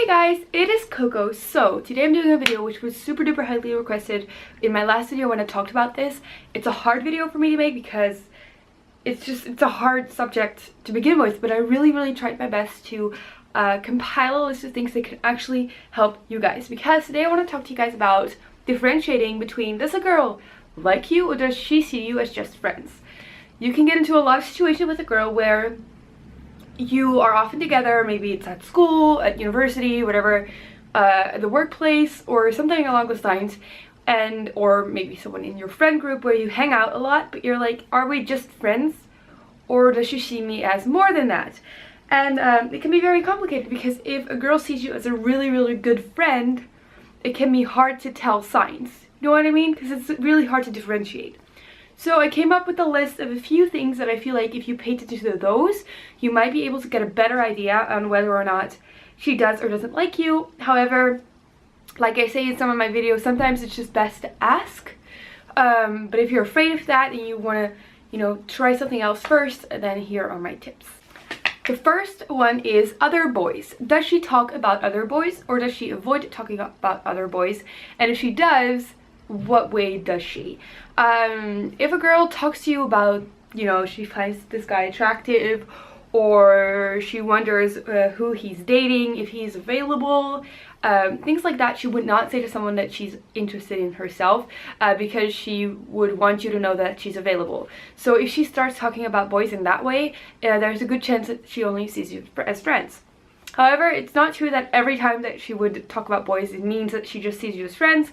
Hey guys, it is Coco. So today I'm doing a video which was super duper highly requested. In my last video when I talked about this, it's a hard video for me to make because it's a hard subject to begin with, but I really tried my best to compile a list of things that could actually help you guys, because today I want to talk to you guys about differentiating between, does a girl like you or does she see you as just friends? You can get into a lot of situations with a girl where you are often together, maybe it's at school, at university, whatever, at the workplace or something along those lines, and or maybe someone in your friend group where you hang out a lot, but you're like, are we just friends or does she see me as more than that? And it can be very complicated, because if a girl sees you as a really good friend, it can be hard to tell signs, you know what I mean? Because it's really hard to differentiate. So I came up with a list of a few things that I feel like if you pay attention to those, you might be able to get a better idea on whether or not she does or doesn't like you. However, like I say in some of my videos, sometimes it's just best to ask. But if you're afraid of that and you want to, try something else first, then here are my tips. The first one is other boys. Does she talk about other boys or does she avoid talking about other boys? And if she does, what way does she? If a girl talks to you about, she finds this guy attractive, or she wonders who he's dating, if he's available, things like that, she would not say to someone that she's interested in herself, because she would want you to know that she's available. So if she starts talking about boys in that way, there's a good chance that she only sees you as friends. However, it's not true that every time that she would talk about boys, it means that she just sees you as friends,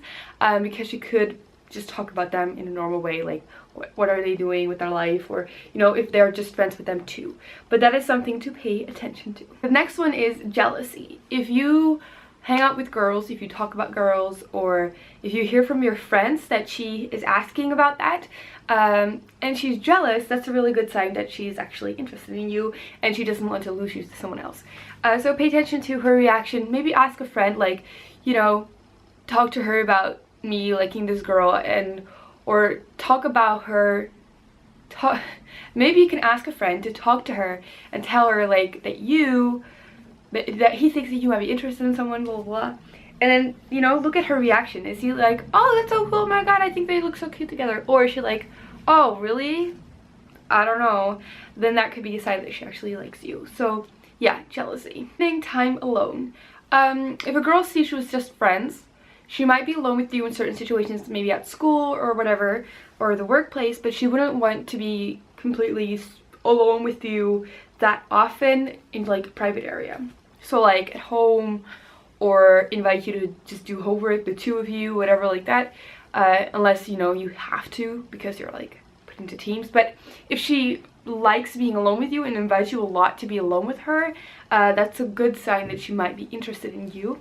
because she could just talk about them in a normal way, like what are they doing with their life, or if they're just friends with them too. But that is something to pay attention to. The next one is jealousy. If you hang out with girls, if you talk about girls, or if you hear from your friends that she is asking about that, and she's jealous, that's a really good sign that she's actually interested in you and she doesn't want to lose you to someone else. So pay attention to her reaction. Maybe ask a friend, like, talk to her about me liking this girl, or talk about her. Maybe you can ask a friend to talk to her and tell her like that he thinks that you might be interested in someone, blah blah, and then look at her reaction. Is he like, oh that's so cool, oh my god, I think they look so cute together, or is she like, oh really, I don't know? Then that could be a sign that she actually likes you. So yeah, jealousy. Spending time alone. If a girl sees you as just friends, she might be alone with you in certain situations, maybe at school or whatever, or the workplace, but she wouldn't want to be completely alone with you that often in like a private area. So like at home, or invite you to just do homework, the two of you, whatever like that, unless you have to because you're like put into teams. But if she likes being alone with you and invites you a lot to be alone with her, that's a good sign that she might be interested in you.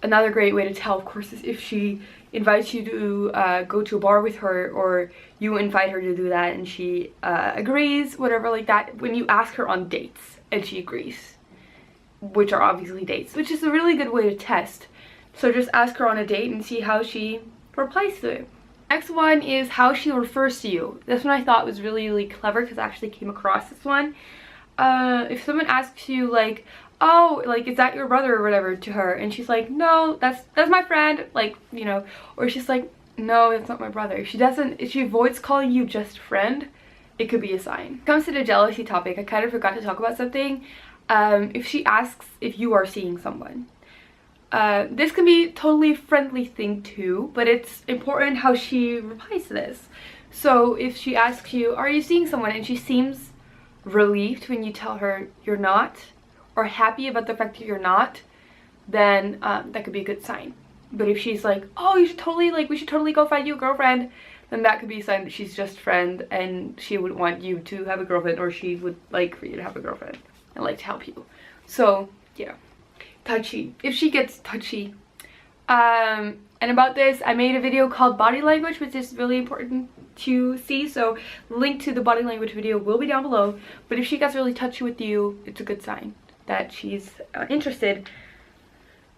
Another great way to tell, of course, is if she invites you to go to a bar with her, or you invite her to do that and she agrees, whatever like that. When you ask her on dates and she agrees, which are obviously dates, which is a really good way to test. So just ask her on a date and see how she replies to it. Next one is how she refers to you. This one I thought was really clever, because I actually came across this one. If someone asks you like, oh, like, is that your brother or whatever, to her, and she's like, no, that's my friend, like, or she's like, no, that's not my brother. If she avoids calling you just friend, it could be a sign. When it comes to the jealousy topic, I kind of forgot to talk about something. If she asks if you are seeing someone, this can be a totally friendly thing too, but it's important how she replies to this. So if she asks you, are you seeing someone, and she seems relieved when you tell her you're not, or happy about the fact that you're not, then that could be a good sign. But if she's like, oh, we should totally go find you a girlfriend, then that could be a sign that she's just friend and she would want you to have a girlfriend, or she would like for you to have a girlfriend and like to help you. So yeah, touchy. If she gets touchy. And about this, I made a video called body language, which is really important to see, so link to the body language video will be down below. But if she gets really touchy with you, it's a good sign that she's interested.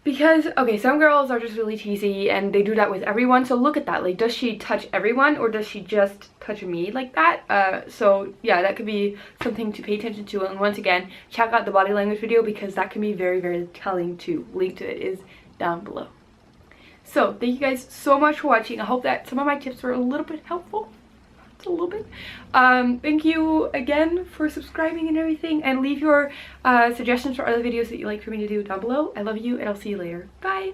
Because, okay, some girls are just really teasy and they do that with everyone. So look at that. Like, does she touch everyone or does she just touch me like that? So yeah, that could be something to pay attention to. And once again, check out the body language video because that can be very, very telling too. Link to it is down below. So thank you guys so much for watching. I hope that some of my tips were a little bit helpful. A little bit. Thank you again for subscribing and everything, and leave your suggestions for other videos that you'd like for me to do down below. I love you and I'll see you later. Bye.